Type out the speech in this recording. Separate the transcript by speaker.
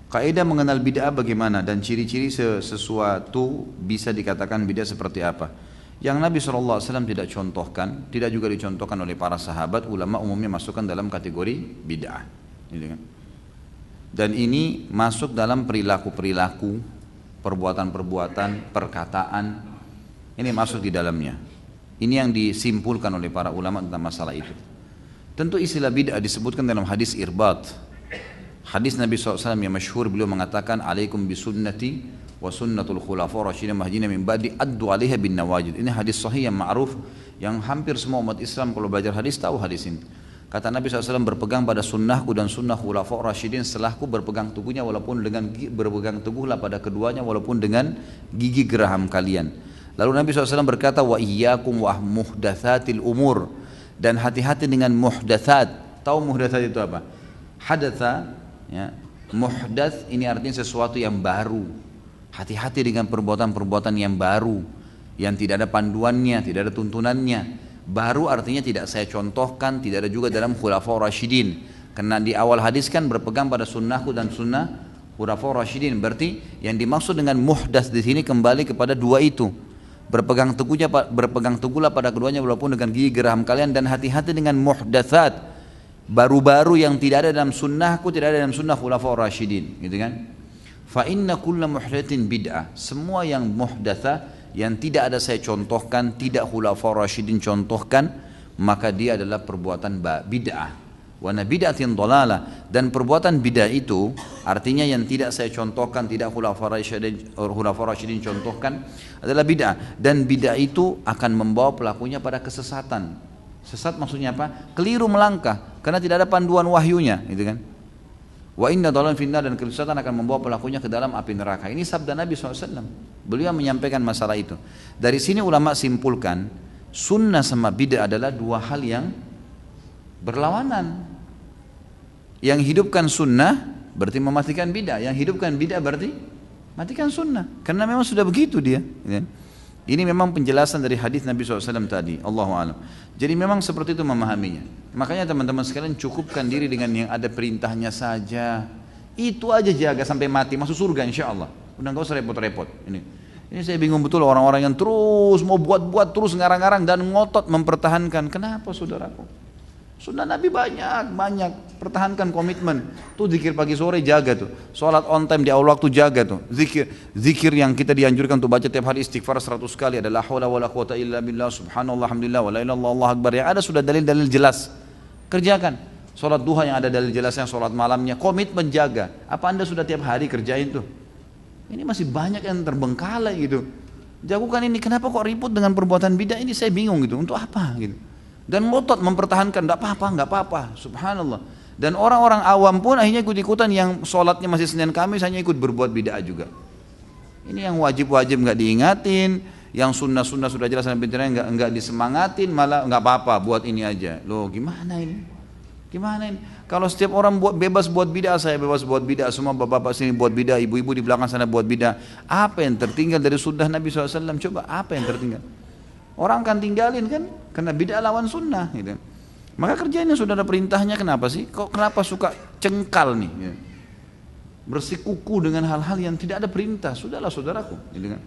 Speaker 1: Kaidah mengenal bid'ah bagaimana dan ciri-ciri sesuatu bisa dikatakan bid'ah seperti apa. Yang Nabi SAW tidak contohkan, tidak juga dicontohkan oleh para sahabat, ulama umumnya masukkan dalam kategori bid'ah. Gitu kan? Dan ini masuk dalam perilaku-perilaku, perbuatan-perbuatan, perkataan, ini masuk di dalamnya. Ini yang disimpulkan oleh para ulama tentang masalah itu. Tentu istilah bid'ah disebutkan dalam hadis Irbat. Hadis Nabi SAW yang masyhur, beliau mengatakan, alaikum bisunnati wa sunnatul khulafa rasyidin mahdina min ba'di addu alaiha bin nawajid. Ini hadis sahih yang ma'ruf, yang hampir semua umat Islam kalau belajar hadis tahu hadis ini. Kata Nabi SAW, berpegang pada sunnahku dan sunnah khulafa rasyidin setelahku, berpegang teguhnya walaupun dengan berpegang teguhlah pada keduanya walaupun dengan gigi geraham kalian. Lalu Nabi SAW berkata, wa iyyakum wa muhdatsatil umur, dan hati-hati dengan muhdatsat. Tahu muhdatsat itu apa? Hadatsa, ya, muhdats ini artinya sesuatu yang baru. Hati-hati dengan perbuatan-perbuatan yang baru, yang tidak ada panduannya, tidak ada tuntunannya. Baru artinya tidak saya contohkan, tidak ada juga dalam khulafaur rasyidin. Karena di awal hadis kan berpegang pada sunnahku dan sunnah khulafaur rasyidin. Berarti yang dimaksud dengan muhdats di sini kembali kepada dua itu. Berpegang teguhlah pada keduanya walaupun dengan gigi geraham kalian, dan hati-hati dengan muhdatsat, baru-baru yang tidak ada dalam sunnahku, tidak ada dalam sunnah khulafaur rasyidin, gitu kan? Fa inna kulla muhdatsin bid'ah, semua yang muhdatsa, yang tidak ada saya contohkan, tidak khulafaur rasyidin contohkan, maka dia adalah perbuatan bid'ah. Wa bid'atin dhalalah, dan perbuatan bid'ah itu artinya yang tidak saya contohkan, tidak khulafaur rasyidin contohkan, adalah bid'ah. Dan bid'ah itu akan membawa pelakunya pada kesesatan. Sesat maksudnya apa? Keliru melangkah karena tidak ada panduan wahyunya, gitu kan? Wa inna dhalalan finnar, dan kesesatan akan membawa pelakunya ke dalam api neraka. Ini sabda Nabi SAW. Beliau menyampaikan masalah itu. Dari sini ulama simpulkan, sunnah sama bid'ah adalah dua hal yang berlawanan. Yang hidupkan sunnah berarti mematikan bid'ah, yang hidupkan bid'ah berarti matikan sunnah. Karena memang sudah begitu dia, gitu kan? Ini memang penjelasan dari hadis Nabi SAW tadi. Allahu a'lam. Jadi memang seperti itu memahaminya. Makanya teman-teman sekalian, cukupkan diri dengan yang ada perintahnya saja. Itu aja jaga sampai mati, masuk surga insya Allah. Udah nggak usah repot-repot. Ini saya bingung betul orang-orang yang terus mau buat-buat, terus ngarang-ngarang dan ngotot mempertahankan. Kenapa saudaraku? Sunnah Nabi banyak, pertahankan komitmen. Tuh zikir pagi sore jaga tuh. Sholat on time di awal waktu jaga tuh. Zikir yang kita dianjurkan untuk baca tiap hari istighfar 100 kali adalah la haula wala quwata illa billah, subhanallah, alhamdulillah, wala ilaha illallah, Allahu akbar. Yang ada sudah dalil-dalil jelas. Kerjakan. Sholat duha yang ada dalil jelasnya, sholat malamnya, komitmen jaga. Apa Anda sudah tiap hari kerjain tuh? Ini masih banyak yang terbengkalai gitu. Jagokan ini, kenapa kok ribut dengan perbuatan bidah ini? Saya bingung gitu. Untuk apa gitu? Dan ngotot mempertahankan, enggak apa-apa, subhanallah. Dan orang-orang awam pun akhirnya ikut-ikutan, yang sholatnya masih Senin Kamis hanya ikut berbuat bid'ah juga. Ini yang wajib-wajib enggak diingatin, yang sunnah-sunnah sudah jelas dan pintarnya enggak disemangatin, malah enggak apa-apa, buat ini aja. Loh, gimana ini? Gimana ini? Kalau setiap orang bebas buat bid'ah, saya bebas buat bid'ah, semua bapak-bapak sini buat bid'ah, ibu-ibu di belakang sana buat bid'ah, apa yang tertinggal dari sunnah Nabi SAW? Coba, apa yang tertinggal? Orang akan tinggalin kan, karena bid'ah lawan sunnah gitu. Maka kerjain yang sudah ada perintahnya, kenapa sih? Kenapa suka cengkal nih gitu. Bersikuku dengan hal-hal yang tidak ada perintah? Sudahlah saudaraku gitu kan.